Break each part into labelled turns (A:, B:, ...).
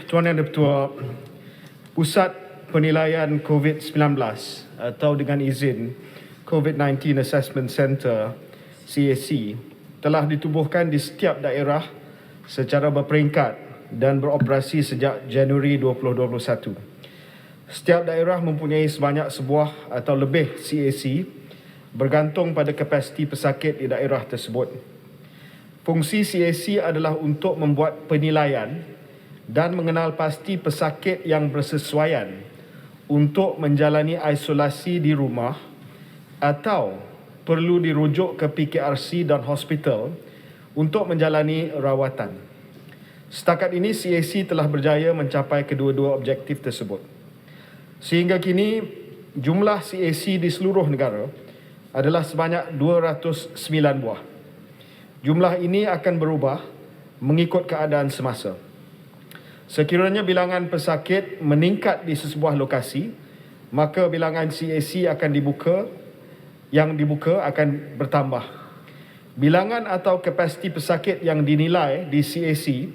A: Tuan Yang Dipertua, Pusat Penilaian COVID-19 atau dengan izin COVID-19 Assessment Center CAC telah ditubuhkan di setiap daerah secara berperingkat dan beroperasi sejak Januari 2021. Setiap daerah mempunyai sebanyak sebuah atau lebih CAC bergantung pada kapasiti pesakit di daerah tersebut. Fungsi CAC adalah untuk membuat penilaian dan mengenal pasti pesakit yang bersesuaian untuk menjalani isolasi di rumah atau perlu dirujuk ke PKRC dan hospital untuk menjalani rawatan. Setakat ini CAC telah berjaya mencapai kedua-dua objektif tersebut. Sehingga kini jumlah CAC di seluruh negara adalah sebanyak 209 buah. Jumlah ini akan berubah mengikut keadaan semasa. Sekiranya bilangan pesakit meningkat di sesebuah lokasi, maka bilangan CAC yang dibuka akan bertambah. Bilangan atau kapasiti pesakit yang dinilai di CAC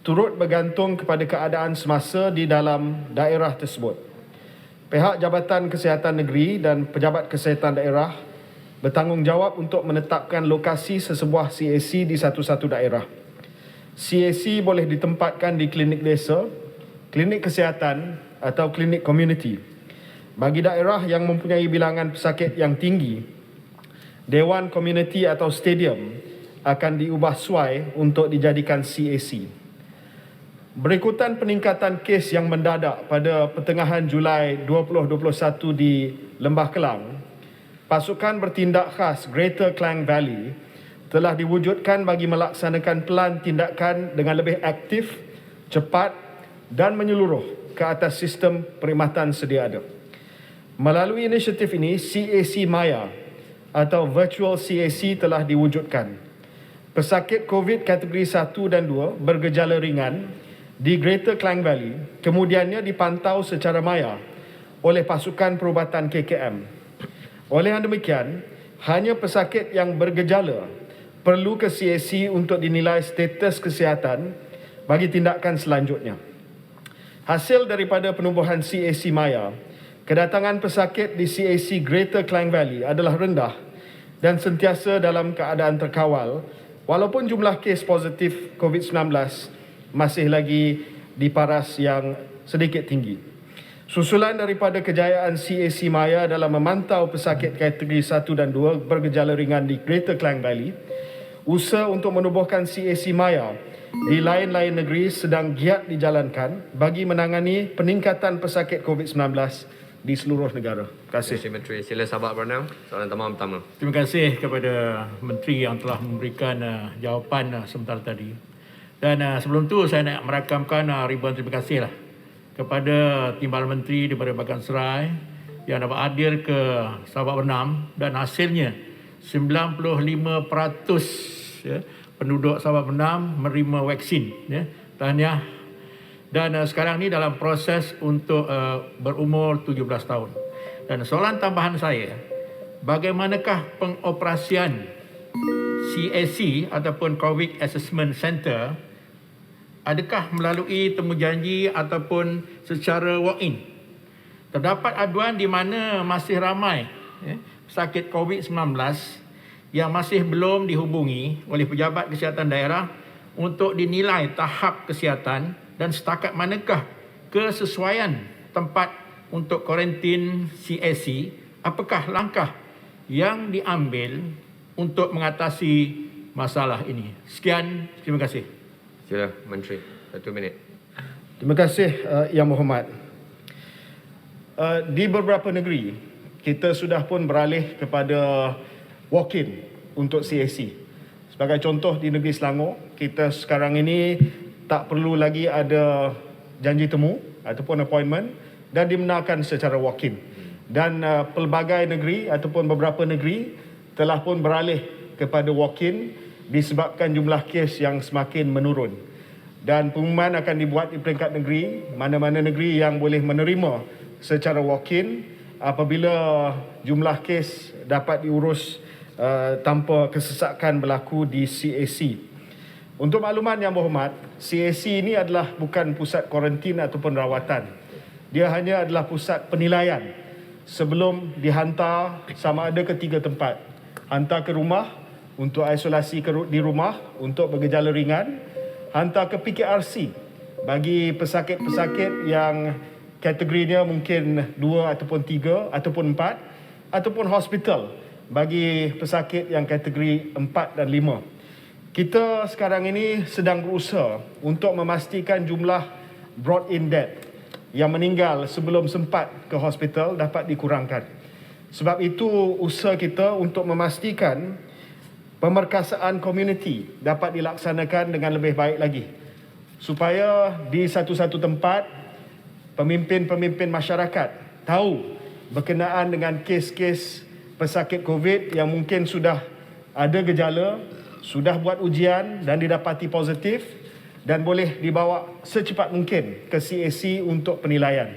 A: turut bergantung kepada keadaan semasa di dalam daerah tersebut. Pihak Jabatan Kesihatan Negeri dan pejabat kesihatan daerah bertanggungjawab untuk menetapkan lokasi sesebuah CAC di satu-satu daerah. CAC boleh ditempatkan di klinik desa, klinik kesihatan atau klinik komuniti. Bagi daerah yang mempunyai bilangan pesakit yang tinggi, Dewan Komuniti atau stadium akan diubah suai untuk dijadikan CAC. Berikutan peningkatan kes yang mendadak pada pertengahan Julai 2021 di Lembah Kelang, pasukan bertindak khas Greater Klang Valley telah diwujudkan bagi melaksanakan pelan tindakan dengan lebih aktif, cepat dan menyeluruh ke atas sistem perkhidmatan sedia ada. Melalui inisiatif ini, CAC Maya atau Virtual CAC telah diwujudkan. Pesakit COVID kategori 1 dan 2 bergejala ringan di Greater Klang Valley kemudiannya dipantau secara maya oleh pasukan perubatan KKM. Oleh yang demikian, hanya pesakit yang bergejala perlu ke CAC untuk dinilai status kesihatan bagi tindakan selanjutnya. Hasil daripada penubuhan CAC Maya, kedatangan pesakit di CAC Greater Klang Valley adalah rendah dan sentiasa dalam keadaan terkawal walaupun jumlah kes positif COVID-19 masih lagi di paras yang sedikit tinggi. Susulan daripada kejayaan CAC Maya dalam memantau pesakit kategori 1 dan 2 bergejala ringan di Greater Klang Valley, usaha untuk menubuhkan CAC Maya di lain-lain negeri sedang giat dijalankan bagi menangani peningkatan pesakit COVID-19 di seluruh negara. Terima kasih.
B: Terima kasih Menteri. Sila sahabat Bernam, soalan tambahan pertama.
C: Terima kasih kepada Menteri yang telah memberikan jawapan sebentar tadi. Dan sebelum tu saya nak merakamkan ribuan terima kasih kepada Timbalan Menteri daripada Bagan Serai yang dapat hadir ke sahabat Bernam dan hasilnya 95% penduduk sahabat Bernam menerima vaksin. Tahniah. Dan sekarang ni dalam proses untuk berumur 17 tahun. Dan soalan tambahan saya, bagaimanakah pengoperasian CAC ataupun COVID Assessment Center? Adakah melalui temujanji ataupun secara walk-in? Terdapat aduan di mana masih ramai pesakit COVID-19 yang masih belum dihubungi oleh pejabat kesihatan daerah untuk dinilai tahap kesihatan dan setakat manakah kesesuaian tempat untuk kuarantin CAC, apakah langkah yang diambil untuk mengatasi masalah ini. Sekian, terima kasih.
B: Sila Menteri, 1 minit.
A: Terima kasih Yang Berhormat. Di beberapa negeri, kita sudah pun beralih kepada walk-in untuk CAC. Sebagai contoh di negeri Selangor, kita sekarang ini tak perlu lagi ada janji temu ataupun appointment dan dibenarkan secara walk-in. Dan pelbagai negeri ataupun beberapa negeri telah pun beralih kepada walk-in disebabkan jumlah kes yang semakin menurun. Dan pengumuman akan dibuat di peringkat negeri, mana-mana negeri yang boleh menerima secara walk-in apabila jumlah kes dapat diurus tanpa kesesakan berlaku di CAC. Untuk makluman Yang Berhormat, CAC ini adalah bukan pusat kuarantin ataupun rawatan. Dia hanya adalah pusat penilaian sebelum dihantar sama ada ke 3 tempat. Hantar ke rumah untuk isolasi di rumah untuk bergejala ringan, hantar ke PKRC bagi pesakit-pesakit yang kategorinya mungkin 2 ataupun 3 ataupun 4, ataupun hospital bagi pesakit yang kategori 4 dan 5. Kita sekarang ini sedang berusaha untuk memastikan jumlah brought-in death yang meninggal sebelum sempat ke hospital dapat dikurangkan. Sebab itu usaha kita untuk memastikan pemerkasaan komuniti dapat dilaksanakan dengan lebih baik lagi. Supaya di satu-satu tempat pemimpin-pemimpin masyarakat tahu berkenaan dengan kes-kes pesakit COVID yang mungkin sudah ada gejala, sudah buat ujian dan didapati positif dan boleh dibawa secepat mungkin ke CAC untuk penilaian.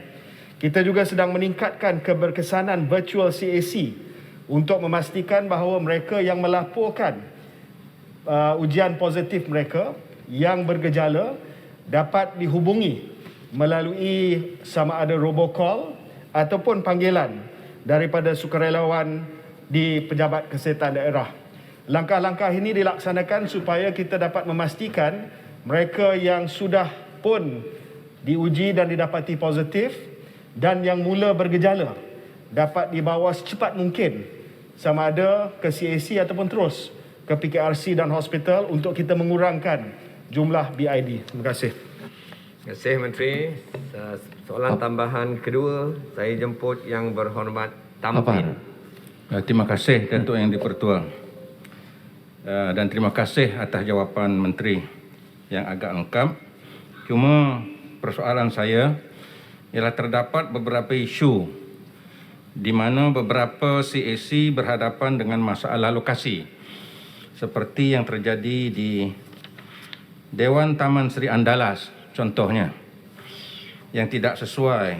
A: Kita juga sedang meningkatkan keberkesanan virtual CAC untuk memastikan bahawa mereka yang melaporkan ujian positif mereka yang bergejala dapat dihubungi melalui sama ada robocall ataupun panggilan daripada sukarelawan di pejabat kesihatan daerah. Langkah-langkah ini dilaksanakan supaya kita dapat memastikan mereka yang sudah pun diuji dan didapati positif dan yang mula bergejala dapat dibawa secepat mungkin sama ada ke CAC ataupun terus ke PKRC dan hospital untuk kita mengurangkan jumlah BID. Terima kasih.
B: Terima kasih Menteri. Soalan tambahan kedua, saya jemput Yang Berhormat Tampin.
D: Terima kasih Datuk Yang di-Pertua. Dan terima kasih atas jawapan Menteri yang agak lengkap. Cuma persoalan saya ialah terdapat beberapa isu di mana beberapa CAC berhadapan dengan masalah lokasi seperti yang terjadi di Dewan Taman Seri Andalas contohnya yang tidak sesuai.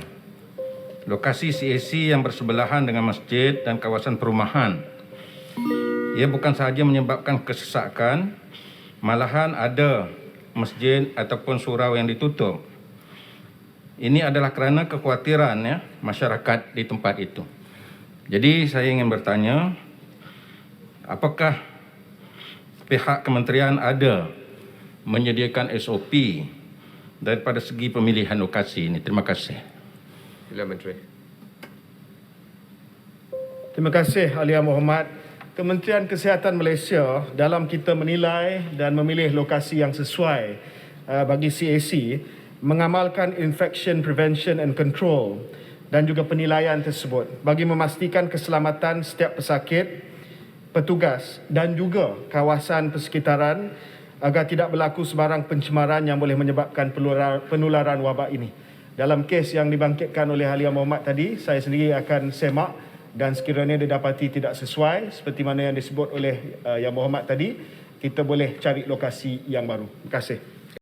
D: Lokasi CAC yang bersebelahan dengan masjid dan kawasan perumahan. Ia bukan sahaja menyebabkan kesesakan, malahan ada masjid ataupun surau yang ditutup. Ini adalah kerana kekhawatiran masyarakat di tempat itu. Jadi saya ingin bertanya, apakah pihak kementerian ada menyediakan SOP daripada segi pemilihan lokasi ini? Terima kasih.
B: Sila Menteri.
A: Terima kasih Ahli Yang Berhormat. Kementerian Kesihatan Malaysia dalam kita menilai dan memilih lokasi yang sesuai bagi CAC mengamalkan infection prevention and control dan juga penilaian tersebut bagi memastikan keselamatan setiap pesakit, petugas dan juga kawasan persekitaran agar tidak berlaku sebarang pencemaran yang boleh menyebabkan penularan wabak ini. Dalam kes yang dibangkitkan oleh Ahli Yang Berhormat tadi, saya sendiri akan semak dan sekiranya didapati tidak sesuai seperti mana yang disebut oleh Yang Berhormat tadi, kita boleh cari lokasi yang baru. Terima kasih.